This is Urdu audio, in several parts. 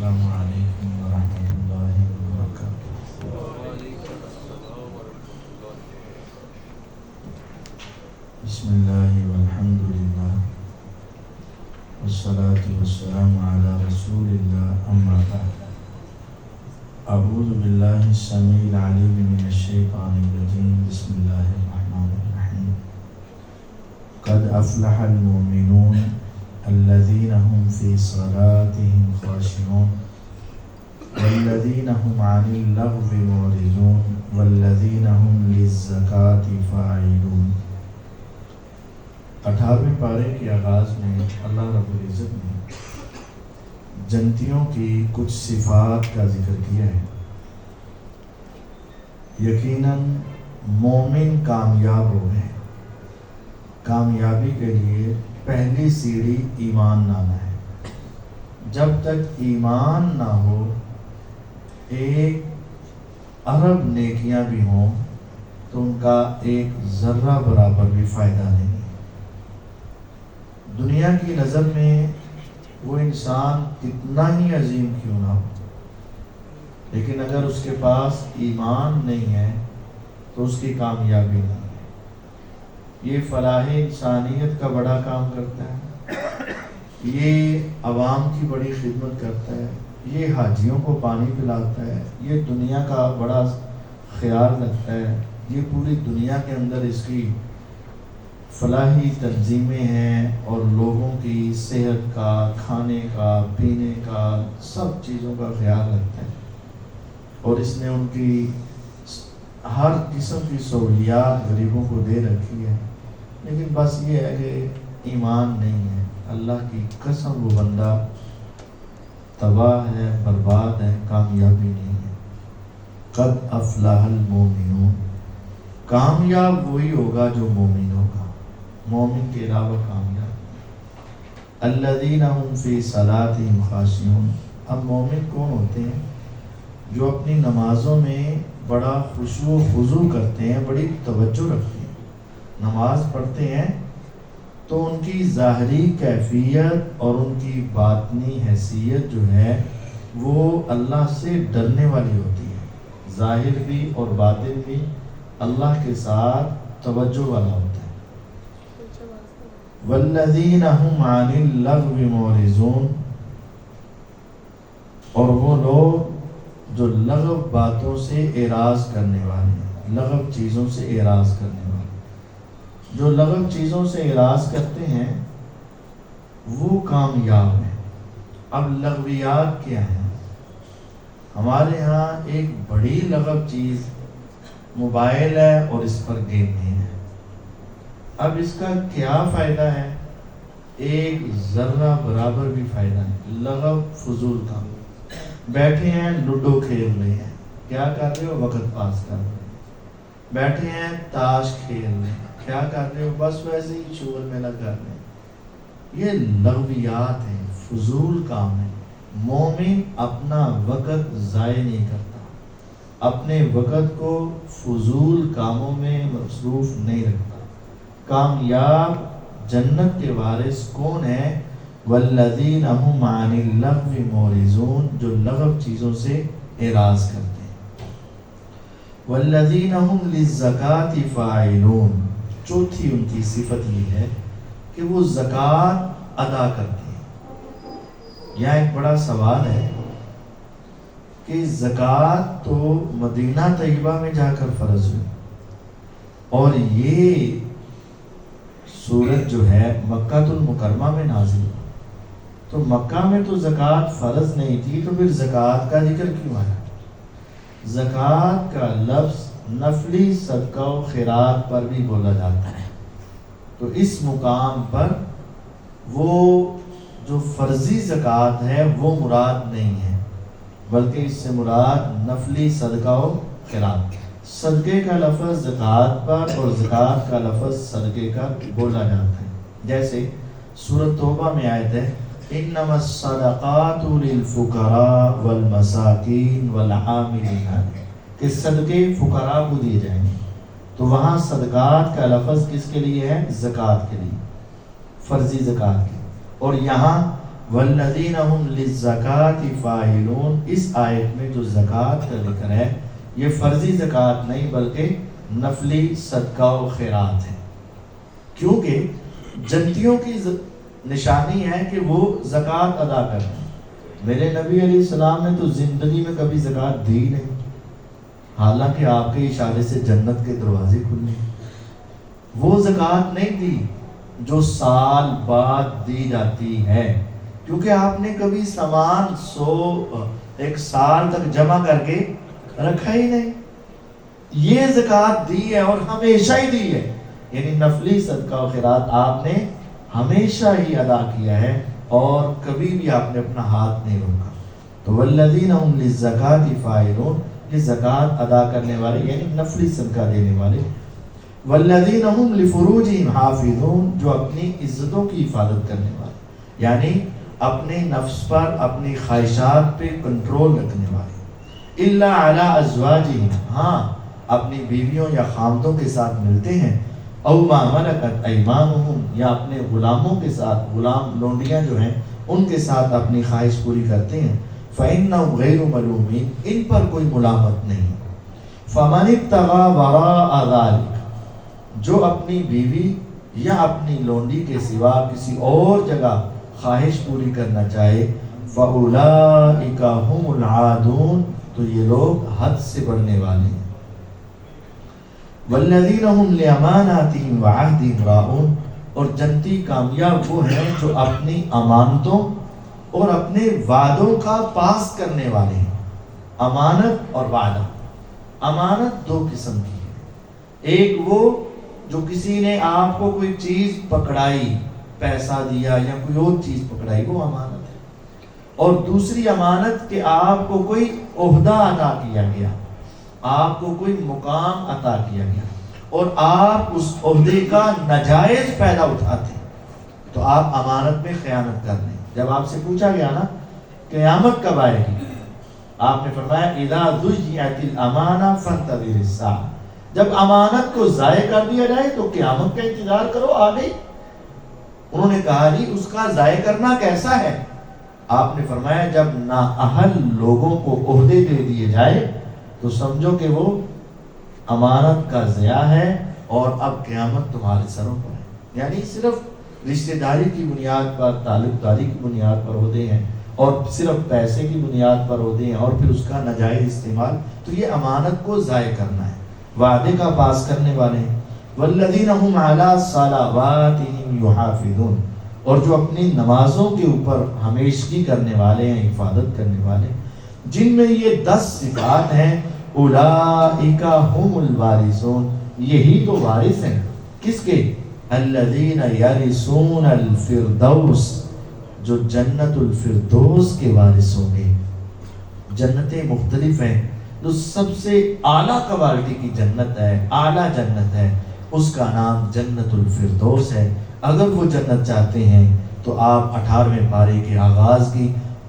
السلام علیکم ورحمۃ اللہ وبرکاتہ۔ بسم اللہ والحمد للہ والصلاة والسلام علی رسول اللہ، اما بعد۔ اعوذ باللہ السمیع العلیم من الشیطان الرجیم، بسم اللہ الرحمن الرحیم۔ قد افلح المؤمنون الذین هم فی صلاتهم خاشعون والذین هم عن اللغو معرضون والذین هم للزکاة فاعلون۔ 18ویں پارے کے آغاز میں اللہ رب العزت نے جنتیوں کی کچھ صفات کا ذکر کیا ہے۔ یقیناً مومن کامیاب ہو گئے۔ کامیابی کے لیے پہلی سیڑھی ایمان لانا ہے۔ جب تک ایمان نہ ہو، ایک ارب نیکیاں بھی ہوں تو ان کا ایک ذرہ برابر بھی فائدہ نہیں ہے۔ دنیا کی نظر میں وہ انسان کتنا ہی عظیم کیوں نہ ہو، لیکن اگر اس کے پاس ایمان نہیں ہے تو اس کی کامیابی نہیں ہے۔ یہ فلاح انسانیت کا بڑا کام کرتا ہے، یہ عوام کی بڑی خدمت کرتا ہے، یہ حاجیوں کو پانی پلاتا ہے، یہ دنیا کا بڑا خیال رکھتا ہے، یہ پوری دنیا کے اندر اس کی فلاحی تنظیمیں ہیں اور لوگوں کی صحت کا، کھانے کا، پینے کا، سب چیزوں کا خیال رکھتا ہے، اور اس نے ان کی ہر قسم کی سہولیات غریبوں کو دے رکھی ہے، لیکن بس یہ ہے کہ ایمان نہیں ہے۔ اللہ کی قسم وہ بندہ تباہ ہے، برباد ہے، کامیابی نہیں ہے۔ قد افلح المؤمنون، کامیاب وہی ہوگا جو مومن ہوگا، مومن کے علاوہ کامیاب۔ الذین هم فی صلاتهم خاشعون، اب مومن کون ہوتے ہیں؟ جو اپنی نمازوں میں بڑا خشوع و خضوع کرتے ہیں، بڑی توجہ رکھتے ہیں۔ نماز پڑھتے ہیں تو ان کی ظاہری کیفیت اور ان کی باطنی حیثیت جو ہے وہ اللہ سے ڈرنے والی ہوتی ہے، ظاہر بھی اور باطن بھی اللہ کے ساتھ توجہ والا ہوتا ہے۔ والذین هم عن اللغو معرضون، اور وہ لوگ جو لغو باتوں سے اعراض کرنے والے ہیں، لغو چیزوں سے اعراض کرنے والے، جو لغو چیزوں سے اعراض کرتے ہیں وہ کامیاب ہیں۔ اب لغویات کیا ہیں؟ ہمارے ہاں ایک بڑی لغو چیز موبائل ہے اور اس پر گیمیں ہیں۔ اب اس کا کیا فائدہ ہے؟ ایک ذرہ برابر بھی فائدہ نہیں، لغو فضول کام۔ بیٹھے ہیں لوڈو کھیل رہے ہیں، کیا کر رہے ہو؟ وقت پاس کر رہے ہیں۔ بیٹھے ہیں تاش کھیل رہے ہیں، کیا کر رہے ہو؟ بس ویسے ہی شور میں لگ کر رہے ہیں۔ یہ لغویات ہیں، فضول کام ہے۔ مومن اپنا وقت ضائع نہیں کرتا، اپنے وقت کو فضول کاموں میں مصروف نہیں رکھتا۔ کامیاب جنت کے وارث کون ہے؟ والذین هم عن اللغو معرضون، جو لغو چیزوں سے اعراض کرتے ہیں۔ والذین هم للزکاة فاعلون، چوتھی ان کی صفت یہ ہے کہ وہ زکوٰۃ ادا کرتے ہیں۔ یہاں ایک بڑا سوال ہے کہ زکوٰۃ تو مدینہ طیبہ میں جا کر فرض ہوئی، اور یہ سورت جو ہے مکہ المکرمہ میں نازل ہوئی، تو مکہ میں تو زکوٰۃ فرض نہیں تھی، تو پھر زکوٰۃ کا ذکر کیوں آیا؟ زکوٰۃ کا لفظ نفلی صدقہ و خیرات پر بھی بولا جاتا ہے، تو اس مقام پر وہ جو فرضی زکوٰۃ ہے وہ مراد نہیں ہے، بلکہ اس سے مراد نفلی صدقہ و خیرات۔ صدقے کا لفظ زکوٰۃ پر اور زکوٰۃ کا لفظ صدقے کا بولا جاتا ہے۔ جیسے سورۃ توبہ میں آیت ہے انما الصدقات للفقراء والمساکین والعاملین علیہ، کہ صدقے فقراء کو دیے جائیں گے، تو وہاں صدقات کا لفظ کس کے لیے ہے؟ زکوٰۃ کے لیے، فرضی زکوٰۃ کے۔ اور یہاں والذین هم للزکاة فاعلون، اس آیت میں جو زکوٰۃ کا ذکر ہے یہ فرضی زکوٰۃ نہیں بلکہ نفلی صدقہ و خیرات ہے، کیونکہ جنتیوں کی نشانی ہے کہ وہ زکوٰۃ ادا کرتے ہیں۔ میرے نبی علیہ السلام نے تو زندگی میں کبھی زکوٰۃ دی نہیں، حالانکہ آپ کے اشارے سے جنت کے دروازے کھلے، وہ زکوٰۃ نہیں دی جو سال بعد دی جاتی ہے، کیونکہ آپ نے کبھی سامان ایک سال تک جمع کر کے رکھا ہی نہیں۔ یہ زکوٰۃ دی ہے اور ہمیشہ ہی دی ہے، یعنی نفلی صدقہ و خیرات آپ نے ہمیشہ ہی ادا کیا ہے اور کبھی بھی آپ نے اپنا ہاتھ نہیں روکا۔ تو والذین هم للزکاة فاعلون، یہ زکوٰۃ ادا کرنے والے یعنی نفلی صدقہ دینے والے۔ والذین هم لفروجہم حافظون، جو اپنی عزتوں کی حفاظت کرنے والے، یعنی اپنے نفس پر اپنی خواہشات پہ کنٹرول رکھنے والے۔ الا علی ازواجہم، ہاں اپنی بیویوں یا خامدوں کے ساتھ ملتے ہیں، او ما ملکت ایمانہم، یا اپنے غلاموں کے ساتھ، غلام لونڈیاں جو ہیں ان کے ساتھ اپنی خواہش پوری کرتے ہیں، فإنہم غیر ملومین، ان پر کوئی ملامت نہیں۔ فمن ابتغى وراء ذلک، جو اپنی بیوی یا اپنی لونڈی کے سوا کسی اور جگہ خواہش پوری کرنا چاہے، فأولئک هم العادون، تو یہ لوگ حد سے بڑھنے والے ہیں۔ والذین هم لأماناتهم وعہدہم راعون، اور جنتی کامیاب وہ ہیں جو اپنی امانتوں اور اپنے وعدوں کا پاس کرنے والے ہیں۔ امانت اور وعدہ، امانت دو قسم کی ہے، ایک وہ جو کسی نے آپ کو کوئی چیز پکڑائی، پیسہ دیا یا کوئی اور چیز پکڑائی، وہ امانت ہے، اور دوسری امانت کہ آپ کو کوئی عہدہ عطا کیا گیا، آپ کو کوئی مقام عطا کیا گیا اور آپ اس عہدے کا ناجائز فائدہ اٹھاتے ہیں، تو آپ امانت میں خیانت کر رہے ہیں۔ جب آپ سے پوچھا گیا نا قیامت کب آئے گی، آپ نے فرمایا اذا ضیعت الامانہ فانتظر الساعہ، جب امانت کو ضائع کر دیا جائے تو قیامت کا انتظار کرو، آ گئی۔ انہوں نے کہا جی اس کا ضائع کرنا کیسا ہے؟ آپ نے فرمایا جب نااہل لوگوں کو عہدے دے دیے جائے تو سمجھو کہ وہ امانت کا ضیاع ہے اور اب قیامت تمہارے سروں پر ہے۔ یعنی صرف رشتہ داری کی بنیاد پر، تعلق داری کی بنیاد پر عہدے ہیں اور صرف پیسے کی بنیاد پر عہدے ہیں اور پھر اس کا ناجائز استعمال، تو یہ امانت کو ضائع کرنا ہے، وعدے کا پاس کرنے والے ہیں۔ والذین هم علی صلواتہم یحافظون، اور جو اپنی نمازوں کے اوپر ہمیشگی کرنے والے ہیں، حفاظت کرنے والے، جن میں یہ 10 صفات ہیں، اولئک هم الوارثون، یہی تو وارث ہیں، کس کے؟ الذین یرثون الفردوس، جو جنت الفردوس کے وارث ہوں گے۔ جنتیں مختلف ہیں، جو سب سے اعلیٰ کوالٹی کی جنت ہے، اعلیٰ جنت ہے، اس کا نام جنت الفردوس ہے۔ اگر وہ جنت چاہتے ہیں تو آپ 18ویں پارے کے آغاز کی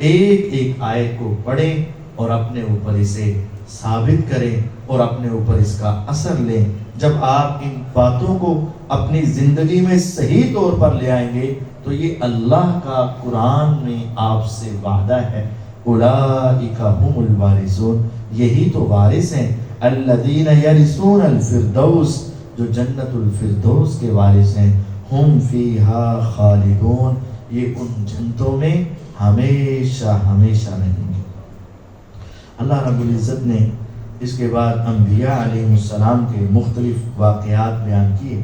ایک ایک آیت کو پڑھیں اور اپنے اوپر اسے ثابت کریں اور اپنے اوپر اس کا اثر لیں۔ جب آپ ان باتوں کو اپنی زندگی میں صحیح طور پر لے آئیں گے تو یہ اللہ کا قرآن میں آپ سے وعدہ ہے، اولئک هم الوارثون، یہی تو وارث ہیں، الذین یرثون الفردوس، جو جنت الفردوس کے وارث ہیں، ہم فیہا خالدون، یہ ان جنتوں میں ہمیشہ ہمیشہ رہیں گے۔ اللہ رب العزت نے اس کے بعد انبیاء علیہ السلام کے مختلف واقعات بیان کیے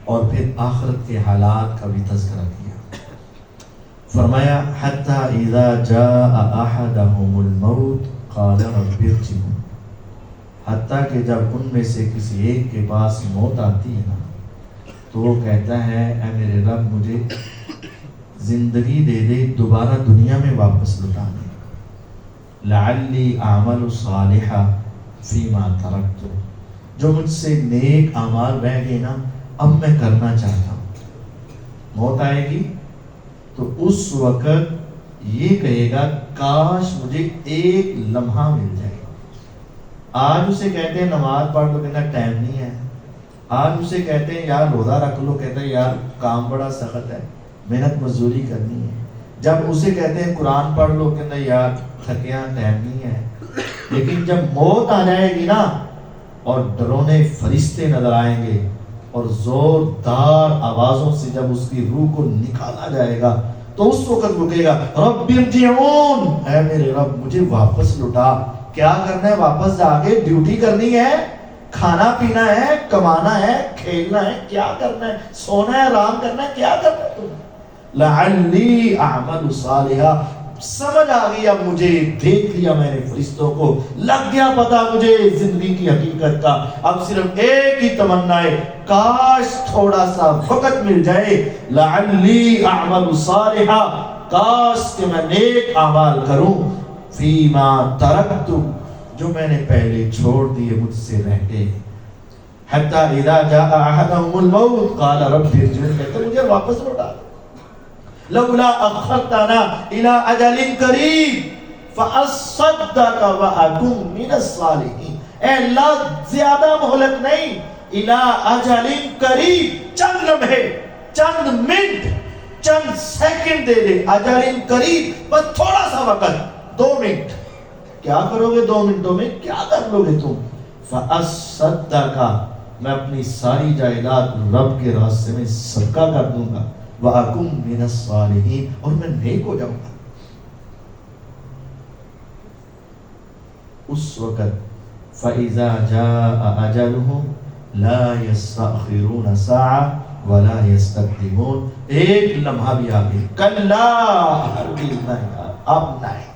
اور پھر آخرت کے حالات کا بھی تذکرہ کیا۔ فرمایا حتی اذا جاء احدهم الموت قال رب ارجعون، حتیٰ کہ جب ان میں سے کسی ایک کے پاس موت آتی ہے نا تو وہ کہتا ہے اے میرے رب مجھے زندگی دے دے، دوبارہ دنیا میں واپس لوٹا دے، لعلی اعمل صالحا فیما ترکت، جو مجھ سے نیک اعمال رہ گئے نا اب میں کرنا چاہتا ہوں۔ موت آئے گی تو اس وقت یہ کہے گا کاش مجھے ایک لمحہ مل جائے۔ آج اسے کہتے ہیں نماز پڑھ لو، کہنا ٹائم نہیں ہے۔ آج اسے کہتے ہیں یار روزہ رکھ لو، کہتا ہے یار کام بڑا سخت ہے، محنت مزدوری کرنی ہے۔ جب اسے کہتے ہیں قرآن پڑھ لو کہ نہیں یار تھکیاں ٹائم نہیں ہے، لیکن جب موت آ جائے گی نا اور ڈرونے فرشتے نظر آئیں گے اور زوردار آوازوں سے جب اس کی روح کو نکالا جائے گا تو اس وقت وہ کہے گا رب ارجعون، اے میرے رب مجھے واپس لوٹا۔ کیا کرنا ہے؟ واپس جا کے ڈیوٹی کرنی ہے، کھانا پینا ہے، کمانا ہے، کھیلنا ہے، کیا کرنا ہے؟ سونا ہے، آرام کرنا ہے، کیا کرنا ہے تم؟ لعلی اعمل صالحا، سمجھ آ گئی اب مجھے، دیکھ لیا میں نے فرشتوں کو، لگ گیا پتا مجھے زندگی کی حقیقت کا، اب صرف ایک ہی تمنا ہے کاش تھوڑا سا وقت مل جائے، لعلی اعمل صالحا، کاش کہ میں نیک اعمال کروں، فیما ترکت، جو میں نے پہلے چھوڑ دیے مجھ سے رہ گئے، حتی اذا جاء احدهم الموت قال رب ارجعون، کہتے مجھے واپس لوٹا، لولا اخرتنا الى اجل قریب فاصدق واکن من الصالحین، اے اللہ زیادہ مہلت نہیں، الى اجل قریب، چند لمحے، چند منٹ، چند سیکنڈ دے دے، اجل قریب بس تھوڑا سا وقت، 2 منٹ، کیا کرو گے 2 منٹوں میں؟ کیا کر لو گے تم؟ فاصدق، میں اپنی ساری جائیداد رب کے راستے میں صدقہ کر دوں گا، وَأَكُمْ مِنَ الصَّالِحِينَ، اور میں نیک ہو جاؤں گا۔ اس وقت فَإِذَا جَاءَ أَجَلُهُمْ لَا يَسْتَأْخِرُونَ سَاعَةً وَلَا يَسْتَقْدِمُونَ، ایک لمحہ بھی آگے، کلا ہرگز نہیں، اب نہیں،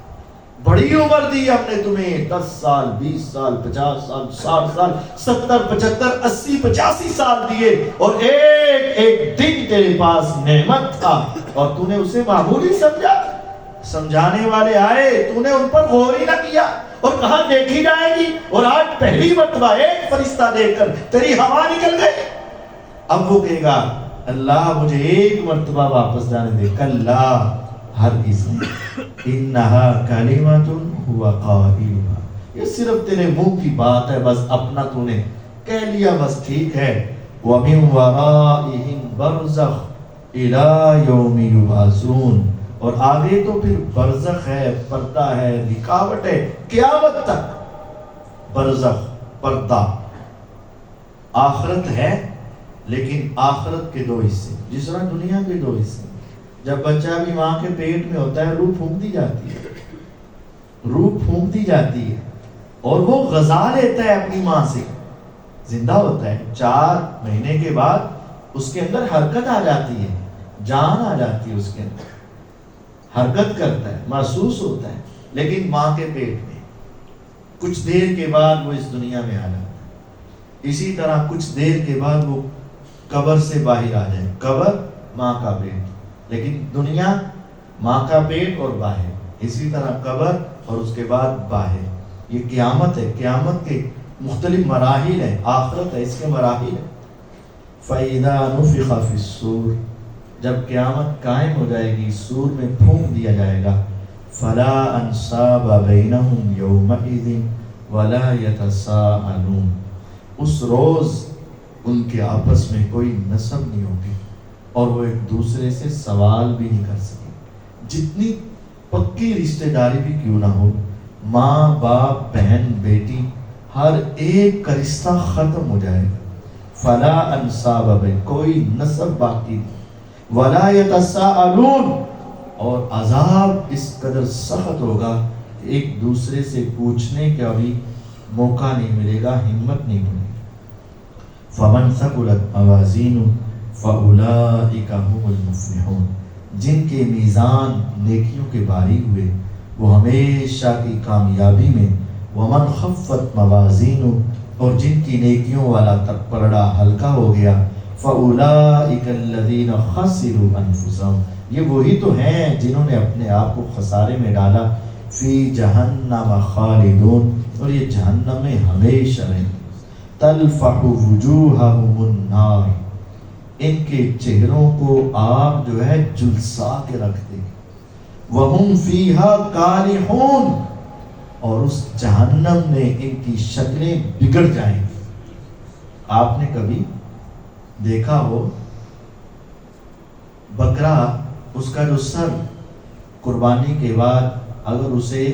بڑی عمر دی ہم نے تمہیں، 10 سال 20 سال 50 سال 60 سال 70 75 80 85 سال دیے، اور ایک ایک دن تیرے پاس نعمت تھا اور تو نے اسے معمولی سمجھا، سمجھانے والے آئے تو نے ان پر غور ہی نہ کیا اور کہاں دیکھی جائے گی، اور آج پہلی مرتبہ ایک فرشتہ دیکھ کر تیری ہوا نکل گئی۔ اب وہ کہے گا اللہ مجھے ایک مرتبہ واپس جانے دے، کلا ہرگز نہیں، انہا کلمۃ ہوا قائلھا، یہ صرف تیرے منہ کی بات ہے، بس اپنا تو نے کہہ لیا بس ٹھیک ہے، وَمِن وَرَائِهِمْ بَرْزَخٌ إِلَى يَوْمِ يُبْعَثُونَ، اور آگے تو پھر برزخ ہے، پردہ ہے، رکاوٹ ہے قیامت تک۔ برزخ پردہ، آخرت ہے لیکن آخرت کے 2 حصے، جس طرح دنیا کے 2 حصے، جب بچہ بھی ماں کے پیٹ میں ہوتا ہے روح پھونک دی جاتی ہے، روح پھونک دی جاتی ہے اور وہ غذا لیتا ہے اپنی ماں سے، زندہ ہوتا ہے، 4 مہینے کے بعد اس کے اندر حرکت آ جاتی ہے، جان آ جاتی ہے، اس کے اندر حرکت کرتا ہے، محسوس ہوتا ہے، لیکن ماں کے پیٹ میں کچھ دیر کے بعد وہ اس دنیا میں آ جاتا ہے۔ اسی طرح کچھ دیر کے بعد وہ قبر سے باہر آ جائے، قبر ماں کا پیٹ، لیکن دنیا ماں کا پیٹ اور باہر، اسی طرح قبر اور اس کے بعد باہر، یہ قیامت ہے، قیامت کے مختلف مراحل ہیں، آخرت ہے اس کے مراحل ہیں۔ فَإِذَا نُفِخَ فِي الصُّورِ، جب قیامت قائم ہو جائے گی، سور میں پھونک دیا جائے گا، فَلَا أَنْسَابَ بَيْنَهُمْ يَوْمَئِذٍ وَلَا يَتَسَاءَلُونَ، اس روز ان کے آپس میں کوئی نسب نہیں ہوگی اور وہ ایک دوسرے سے سوال بھی نہیں کر سکے، جتنی پکی رشتہ داری بھی کیوں نہ ہو، ماں باپ بہن بیٹی ہر ایک کا رشتہ ختم ہو جائے گا، فلا انصاب بین، کوئی نسب باقی نہیں، ولا یتساءلون، اور عذاب اس قدر سخت ہوگا کہ ایک دوسرے سے پوچھنے کا بھی موقع نہیں ملے گا، ہمت نہیں ملے گی۔ فمن ثقلت موازینہ فَأُولَئِكَ هُمُ الْمُفْلِحُونَ، جن کے میزان نیکیوں کے بھاری ہوئے وہ ہمیشہ کی کامیابی میں، وَمَنْ خَفَّتْ مَوَازِينُهُ، اور جن کی نیکیوں والا پلڑا ہلکا ہو گیا، فَأُولَئِكَ الَّذِينَ خَسِرُوا أَنفُسَهُمْ، یہ وہی تو ہیں جنہوں نے اپنے آپ کو خسارے میں ڈالا، فِي جَهَنَّمَ خَالِدُونَ، اور یہ جہنم میں ہمیشہ رہیں، تَلْفَحُ وُجُوهَهُمُ النَّارِ، ان کے چہروں کو آپ جو ہے جلسا کے رکھ دیں گے، وَهُمْ فِيهَا كَالِحُونَ، اور اس جہنم میں ان کی شکلیں بگڑ جائیں گی۔ آپ نے کبھی دیکھا ہو بکرا، اس کا جو سر قربانی کے بعد اگر اسے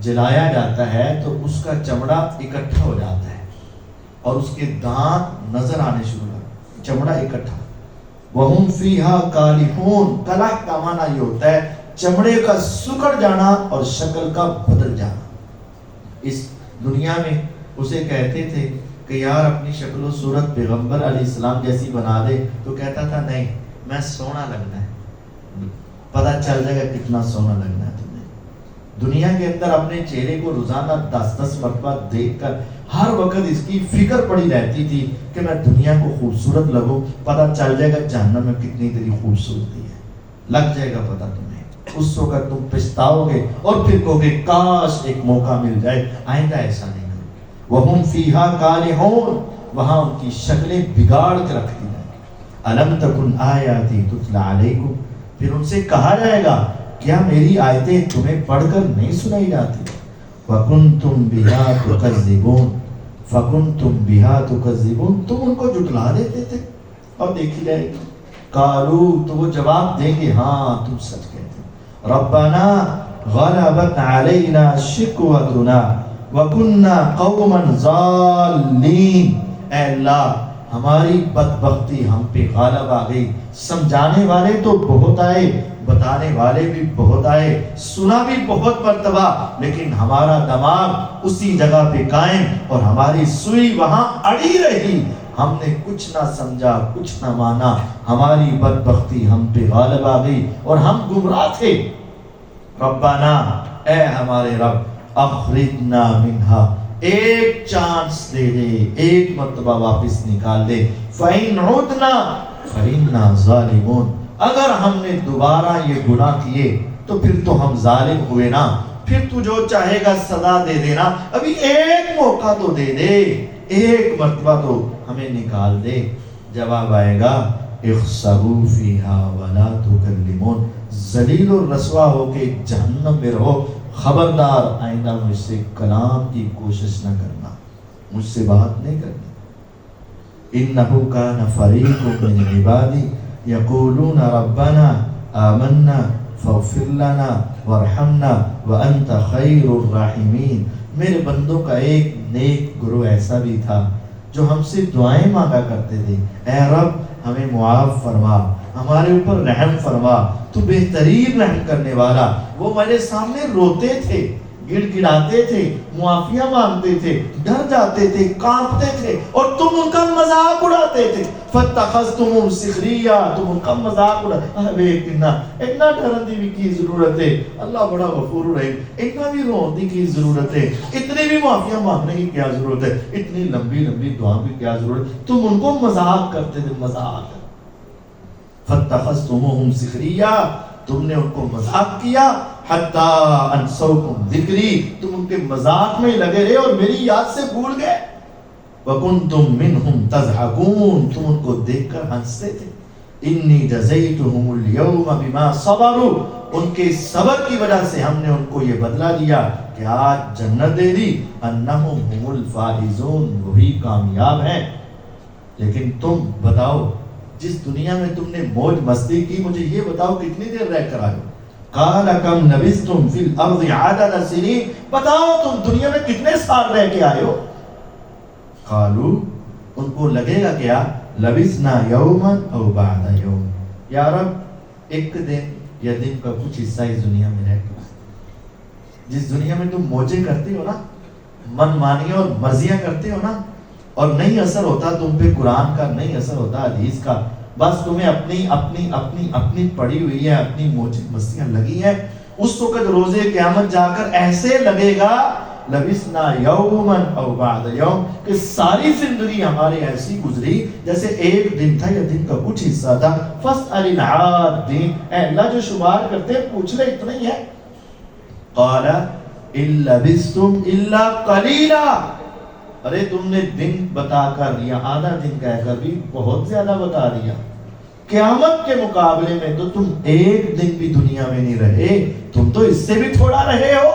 جلایا جاتا ہے تو اس کا چمڑا اکٹھا ہو جاتا ہے اور اس کے دانت نظر آنے شروع ہوتے، چمڑا اکٹھا۔ وَهُمْ فِيهَا كَالِحُونَ، کلح کا معنی یہ ہوتا ہے چمڑے کا سکڑ جانا اور شکل کا بدل جانا۔ اس دنیا میں اسے کہتے تھے کہ یار اپنی شکل و صورت پیغمبر علیہ السلام جیسی بنا دے، تو کہتا تھا نہیں، میں سونا لگنا ہے، پتہ چل جائے گا کتنا سونا لگنا ہے تمہیں۔ دنیا کے اندر اپنے چہرے کو روزانہ 10 مرتبہ دیکھ کر ہر وقت اس کی فکر پڑی رہتی تھی کہ میں دنیا کو خوبصورت لگوں، پتہ چل جائے گا جہنم میں کتنی تیری خوبصورتی ہے، لگ جائے گا پتہ تمہیں۔ اس وقت تم پچھتاؤ گے اور پھر کہو گے کاش ایک موقع مل جائے، آئندہ ایسا نہیں کرو۔ وَهُمْ فِيهَا كَالِحُونَ، وہاں ان کی شکلیں بگاڑ کے رکھ دی جائیں گی۔ أَلَمْ تَكُنْ آيَاتِي تُتْلَى عَلَيْكُمْ، پھر ان سے کہا جائے گا کیا میری آیتیں تمہیں پڑھ کر نہیں سنائی جاتی؟ وَكُنْتُمْ بِهَا تُكَذِّبُونَ، فَكُنْتُمْ بِهَا تُكَذِّبُونَ، تم ان کو جھٹلا دیتے تھے۔ اور دیکھی جائے گی قالوا، تو وہ جواب دیں گے ہاں تم سچ کہتے ہیں، ربنا غلبت علینا شقوتنا وَكُنَّا قَوْمًا ضَالِّينَ، اے اللہ ہماری بدبختی ہم پہ غالب آ گئی۔ سمجھانے والے تو بہت آئے، بتانے والے بھی بہت آئے، سنا بھی بہت مرتبہ، لیکن ہمارا دماغ اسی جگہ پہ قائم اور ہماری سوئی وہاں اڑی رہی، ہم نے کچھ نہ سمجھا، کچھ نہ مانا، ہماری بدبختی ہم پہ غالب آ گئی اور ہم گمراہ تھے۔ ربنا، اے ہمارے رب، اخرجنا منہا، ایک چانس دے دے، ایک مرتبہ واپس نکال دے، فَإِنْ عُدْنَا فَإِنَّا ظَالِمُونَ، اگر ہم نے دوبارہ یہ گناہ کیے تو پھر تو ہم ظالم ہوئے نا، پھر تو جو چاہے گا سزا دے دینا، ابھی ایک موقع تو دے دے، ایک مرتبہ تو ہمیں نکال دے۔ جواب آئے گا اخسئوا فیہا ولا تکلمون، ذلیل و رسوا ہو کے جہنم میں رہو، خبردار آئندہ مجھ سے کلام کی کوشش نہ کرنا، مجھ سے بات نہیں کرنی۔ انہو کان فریق من عبادی یقولون ربنا آمنا فاغفر لنا وارحمنا وانت خیر الراحمین، میرے بندوں کا ایک نیک گروہ ایسا بھی تھا جو ہم سے دعائیں مانگا کرتے تھے، اے رب ہمیں معاف فرما، ہمارے اوپر رحم فرما، تو بہترین رحم کرنے والا۔ وہ میرے سامنے روتے تھے، گڑ گڑاتے تھے، معافیاں مانگتے تھے، ڈر جاتے تھے، کانپتے تھے، اور تم ان کا مذاق اڑاتے تھے۔ فَاتَّخَذْتُمُوهُمْ سِخْرِيًّا، تم ان کا مذاق اڑاتے۔ اتنا ڈرندی بھی کی ضرورت ہے، اللہ بڑا غفور رحیم، اتنا بھی روندی کی ضرورت ہے، اتنی بھی معافیاں مانگنے کی کیا ضرورت ہے، اتنی لمبی لمبی دعا کی کیا ضرورت ہے، تم ان کو مذاق کرتے تھے، مذاق۔ فَاتَّخَذْتُمُوهُمْ سِخْرِيًّا، تم نے ان کو مذاق کیا، حَتَّى أَنْسَوْكُمْ ذِكْرِي، تم ان کے مذاق میں لگے رہے اور میری یاد سے بھول گئے۔ وَكُنْتُمْ مِنْهُمْ تَضْحَكُونَ، تم ان کو دیکھ کر ہنستے تھے۔ إِنِّي جَزَيْتُهُمُ الْيَوْمَ بِمَا صَبَرُوا، ان کے صبر کی وجہ سے ہم نے ان کو یہ بدلہ دیا کہ آج جنت دے دی، أَنَّهُمْ هُمُ الْفَائِزُونَ، وہی کامیاب ہیں۔ لیکن تم بتاؤ، جس دنیا میں تم نے موج مستی کی، مجھے یہ بتاؤ کتنی دیر رہ کر آئے؟ قال کم لبثتم فی الارض عدد سنین، بتاؤ تم دنیا میں کتنے سال رہ کے آئے ہو؟ قالوا، ان کو لگے گا کیا، لبثنا یوما او بعد یوم، یا رب ایک دن یا دن کا کچھ حصہ اس دنیا میں رہ کے آئے۔ جس دنیا میں تم موجیں کرتے ہو نا، من مانیاں اور مرضیاں کرتے ہو نا، اور نہیں اثر ہوتا تم پہ قرآن کا، نہیں اثر ہوتا حدیث کا، بس تمہیں اپنی اپنی اپنی اپنی پڑی ہوئی ہے، اپنی موجیں مستیاں لگی ہیں، اس وقت روزے قیامت جا کر ایسے لگے گا لبثنا یوما او بعد یوم، کہ ساری زندگی ہماری ایسی گزری جیسے ایک دن تھا یا دن کا کچھ حصہ تھا۔ فاسأل العادین، اے اللہ جو شمار کرتے ہیں پوچھ لے، اتنا ہی ہے۔ قال ان لبثتم الا قلیلا، ارے تم نے دن بتا کر یا آدھا دن کہہ کر بھی بہت زیادہ بتا دیا، قیامت کے مقابلے میں تو تم ایک دن بھی دنیا میں نہیں رہے، تم تو اس سے بھی تھوڑا رہے ہو۔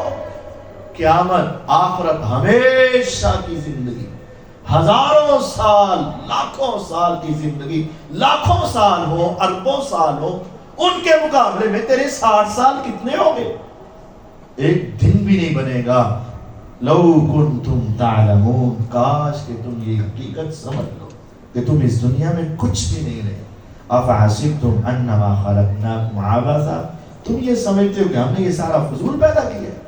قیامت آخرت ہمیشہ کی زندگی، ہزاروں سال لاکھوں سال کی زندگی، لاکھوں سال ہو اربوں سال ہو، ان کے مقابلے میں تیرے 60 سال کتنے ہو گئے؟ ایک دن بھی نہیں بنے گا. لو کنتم تعلمون، کاش کہ تم یہ حقیقت سمجھ لو کہ تم اس دنیا میں کچھ بھی نہیں رہے. افحسبتم انما خلقناکم عبثا، تم یہ سمجھتے ہو کہ ہم نے یہ سارا فضول پیدا کیا ہے.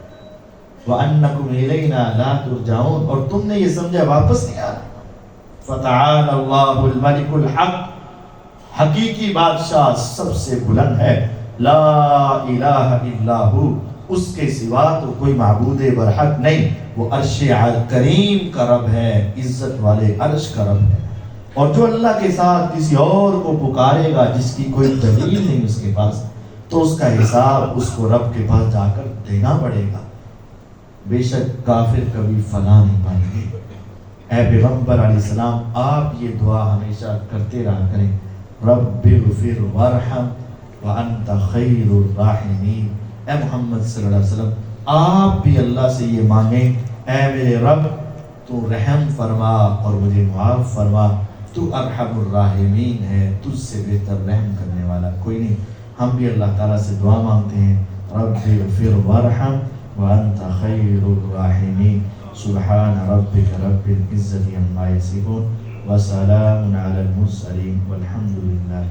وانکم الینا لا ترجعون، اور تم نے یہ سمجھا واپس نہیں آنا. فتعال اللہ الملک الحق، حقیقی بادشاہ سب سے بلند ہے. لا الہ الا ہو، اس کے سوا تو کوئی معبود برحق نہیں. وہ عرش کریم کا رب ہے، عزت والے عرش کا رب ہے. اور جو اللہ کے ساتھ کسی اور کو پکارے گا جس کی کوئی دلیل نہیں اس کے پاس، تو اس کا حساب اس کو رب کے پاس جا کر دینا پڑے گا. بے شک کافر کبھی فلاح نہیں پائیں گے. اے پیغمبر علیہ السلام، آپ یہ دعا ہمیشہ کرتے رہا کریں، رب اغفر وارحم وانت خیر الراحمین. اے محمد صلی اللہ علیہ وسلم، آپ بھی اللہ سے یہ مانگیں، اے میرے رب تو رحم فرما اور مجھے معاف فرما، تو ارحم الراحمین ہے، تجھ سے بہتر رحم کرنے والا کوئی نہیں. ہم بھی اللہ تعالیٰ سے دعا مانگتے ہیں، رب اغفر وارحم وانت خیر الراحمین. سبحان ربک رب العزت عما یصفون وسلام علی المرسلین والحمد للہ.